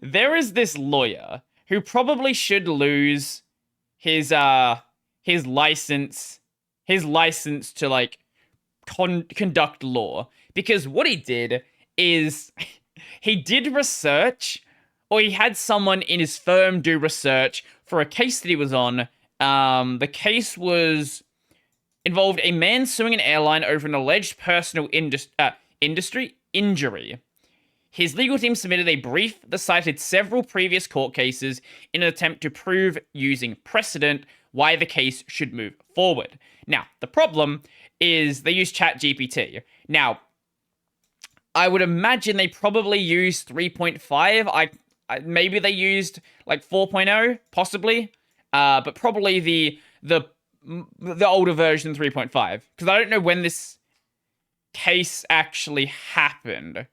There is this lawyer who probably should lose his his license his license to like conduct law, because what he did is he did research, or he had someone in his firm do research for a case that he was on. The case was involved a man suing an airline over an alleged personal industry injury. His legal team submitted a brief that cited several previous court cases in an attempt to prove, using precedent, why the case should move forward. Now, the problem is they use ChatGPT. Now, I would imagine they probably used 3.5. Maybe they used like 4.0, possibly, but probably the older version 3.5, because I don't know when this case actually happened.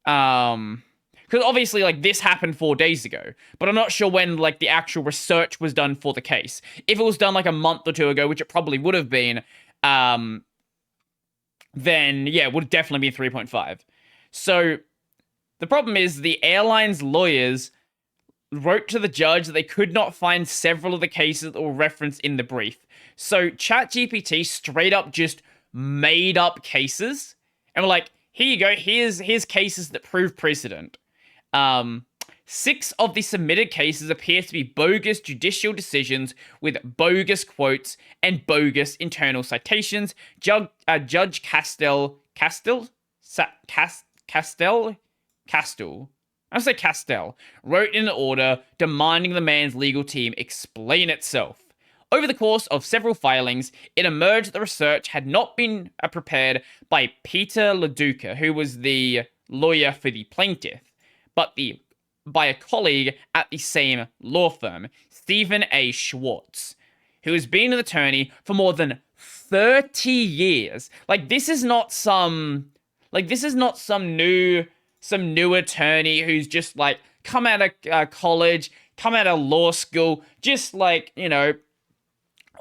Because obviously, like, this happened 4 days ago, but I'm not sure when, like, the actual research was done for the case. If it was done, like, a month or two ago, which it probably would have been, then, yeah, it would definitely be 3.5. So, the problem is the airline's lawyers wrote to the judge that they could not find several of the cases that were referenced in the brief. So, ChatGPT straight up just made up cases, and we're like, here you go, here's cases that prove precedent. 6 of the submitted cases appear to be bogus judicial decisions with bogus quotes and bogus internal citations. Judge Castell, I say Castell, wrote in an order demanding the man's legal team explain itself. Over the course of several filings, it emerged that the research had not been prepared by Peter Leduca, who was the lawyer for the plaintiff, but by a colleague at the same law firm, Stephen A. Schwartz, who has been an attorney for more than 30 years. This is not some new attorney who's just like come out of college, come out of law school, just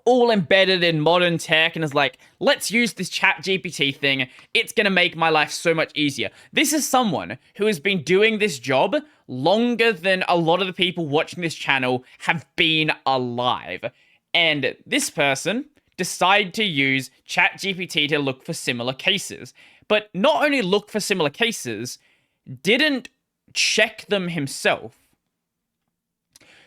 all embedded in modern tech, and is like, let's use this ChatGPT thing. It's going to make my life so much easier. This is someone who has been doing this job longer than a lot of the people watching this channel have been alive. And this person decided to use ChatGPT to look for similar cases. But not only look for similar cases, didn't check them himself.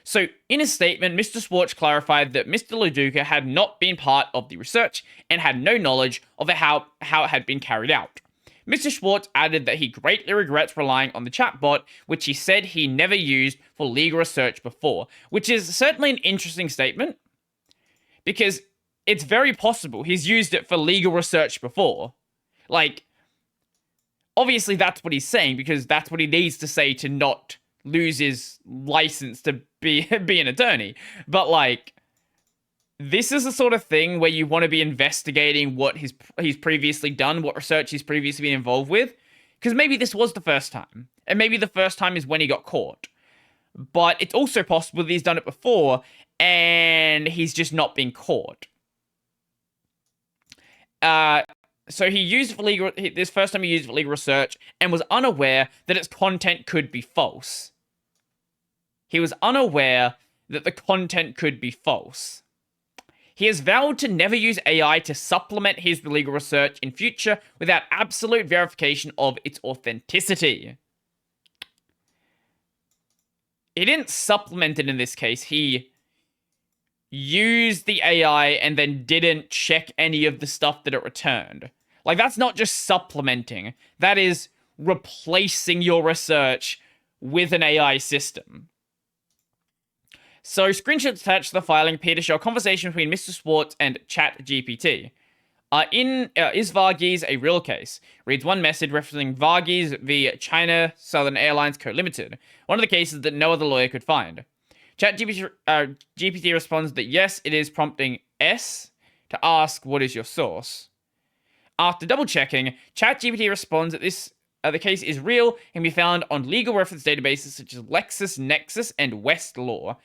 So, in his statement, Mr. Schwartz clarified that Mr. Leduca had not been part of the research and had no knowledge of how it had been carried out. Mr. Schwartz added that he greatly regrets relying on the chatbot, which he said he never used for legal research before, which is certainly an interesting statement, because it's very possible he's used it for legal research before. Obviously that's what he's saying, because that's what he needs to say to not lose his license to be an attorney. But this is the sort of thing where you want to be investigating what he's previously done, what research he's previously been involved with, because maybe this was the first time, and maybe the first time is when he got caught. But it's also possible that he's done it before and he's just not been caught. So he used it for this first time he used it for legal research and was unaware that its content could be false. He was unaware that the content could be false. He has vowed to never use AI to supplement his legal research in future without absolute verification of its authenticity. He didn't supplement it in this case. He used the AI and then didn't check any of the stuff that it returned. That's not just supplementing. That is replacing your research with an AI system. So, screenshots attached to the filing appear to show a conversation between Mr. Schwartz and ChatGPT. Is Varghese a real case? Reads one message referencing Varghese v. China Southern Airlines Co. Limited, one of the cases that no other lawyer could find. GPT responds that yes, it is, prompting S to ask, what is your source? After double-checking, ChatGPT responds that the case is real and can be found on legal reference databases such as LexisNexis and Westlaw.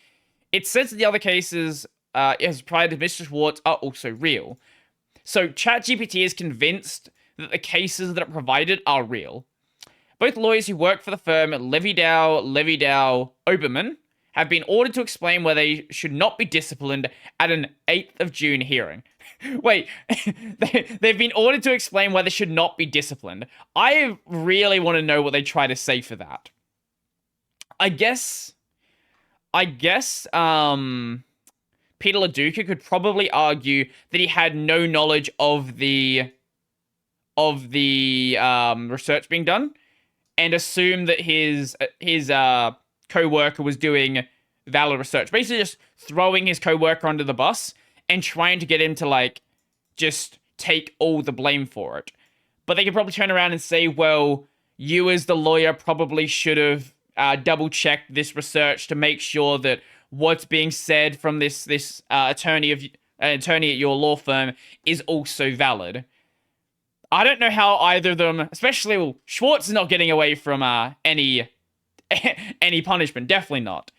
It says that the other cases as provided to Mr. Schwartz are also real. So ChatGPT is convinced that the cases that it provided are real. Both lawyers who work for the firm Levidow, Oberman have been ordered to explain why they should not be disciplined at an 8th of June hearing. Wait, they've been ordered to explain why they should not be disciplined. I really want to know what they try to say for that. I guess, Peter LaDuca could probably argue that he had no knowledge of the research being done, and assume that his co-worker was doing valid research. Basically just throwing his co-worker under the bus and trying to get him to, like, just take all the blame for it. But they could probably turn around and say, well, you as the lawyer probably should have double-checked this research to make sure that what's being said from this attorney at your law firm is also valid. I don't know how either of them, especially, well, Schwartz is not getting away from any punishment. Definitely not.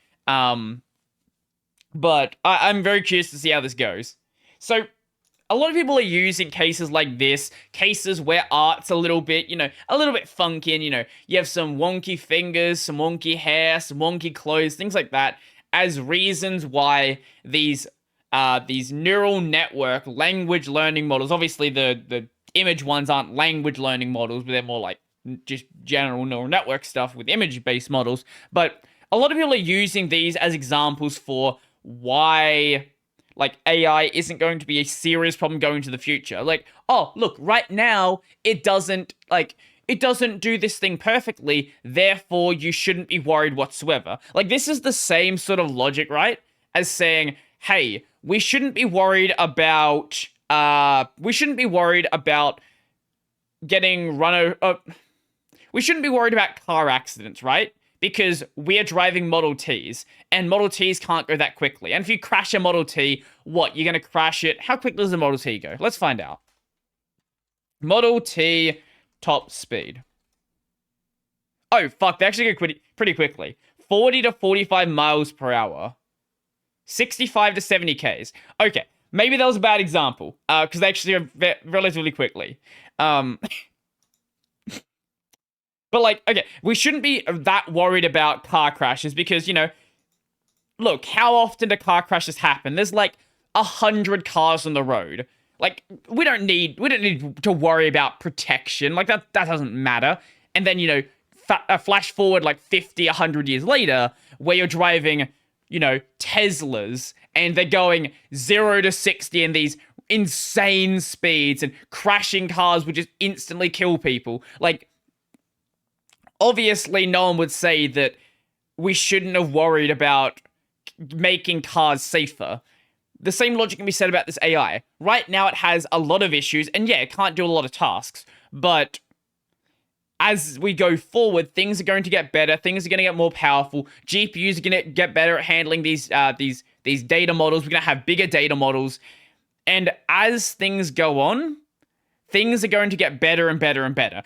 But I'm very curious to see how this goes. So, a lot of people are using cases like this, cases where art's a little bit funky, and, you have some wonky fingers, some wonky hair, some wonky clothes, things like that, as reasons why these neural network language learning models, obviously the image ones aren't language learning models, but they're more like just general neural network stuff with image-based models. But a lot of people are using these as examples for why, like, AI isn't going to be a serious problem going into the future. Like, oh, look, right now, it doesn't do this thing perfectly, therefore you shouldn't be worried whatsoever. Like, this is the same sort of logic, right? As saying, hey, we shouldn't be worried about getting run over. We shouldn't be worried about car accidents, right? Because we are driving Model Ts, and Model Ts can't go that quickly. And if you crash a Model T, what? You're going to crash it? How quickly does a Model T go? Let's find out. Model T top speed. Oh, fuck. They actually go pretty quickly. 40 to 45 miles per hour. 65 to 70 Ks. Okay. Maybe that was a bad example, because they actually go relatively quickly. But, like, okay, we shouldn't be that worried about car crashes because, look, how often do car crashes happen? There's, like, 100 cars on the road. Like, we don't need to worry about protection. Like, that doesn't matter. And then, flash forward, like, 50, 100 years later, where you're driving, Teslas, and they're going 0 to 60 in these insane speeds, and crashing cars would just instantly kill people. Like, obviously, no one would say that we shouldn't have worried about making cars safer. The same logic can be said about this AI. Right now, it has a lot of issues, and yeah, it can't do a lot of tasks. But as we go forward, things are going to get better. Things are going to get more powerful. GPUs are going to get better at handling these data models. We're going to have bigger data models. And as things go on, things are going to get better and better and better.